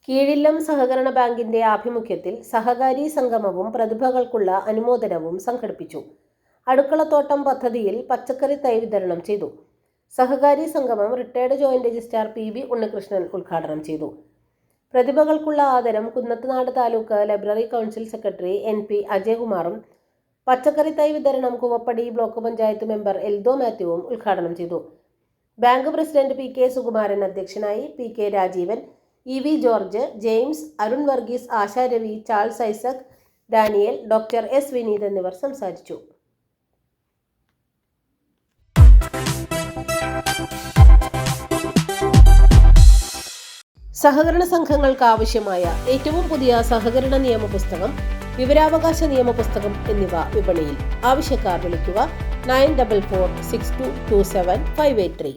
കീഴില്ലം സഹകരണ ബാങ്കിന്റെ ആഭിമുഖ്യത്തിൽ സഹകാരി സംഗമവും പ്രതിഭകൾക്കുള്ള അനുമോദനവും സംഘടിപ്പിച്ചു. അടുക്കളത്തോട്ടം പദ്ധതിയിൽ പച്ചക്കറി തൈ വിതരണം ചെയ്തു. സഹകാരി സംഗമം retired joint registrar PB Unnikrishnan ഉദ്ഘാടനം ചെയ്തു. പ്രതിഭകൾക്കുള്ള ആദരം Kunnathunad taluk library council secretary NP അജയകുമാറും പച്ചക്കറി തൈ വിതരണം കുവപ്പടി ബ്ലോക്ക് പഞ്ചായത്ത് മെമ്പർ എൽദോ മാത്യുവും ഉദ്ഘാടനം ചെയ്തു. ബാങ്ക് പ്രസിഡന്റ് PK സുകുമാരൻ അധ്യക്ഷനായി. PK Rajeevan, EV George, James, Arun Varghese, ASHA Ravi, Charles Isaac, Daniel, doctor S Vineeth എന്നിവർ സംസാരിച്ചു. സഹകരണ സംഘങ്ങൾക്ക് ആവശ്യമായ ഏറ്റവും പുതിയ സഹകരണ നിയമ പുസ്തകം, വിവരാവകാശ നിയമ പുസ്തകം എന്നിവ വിപണിയിൽ. ആവശ്യക്കാർ വിളിക്കുക 9446227583.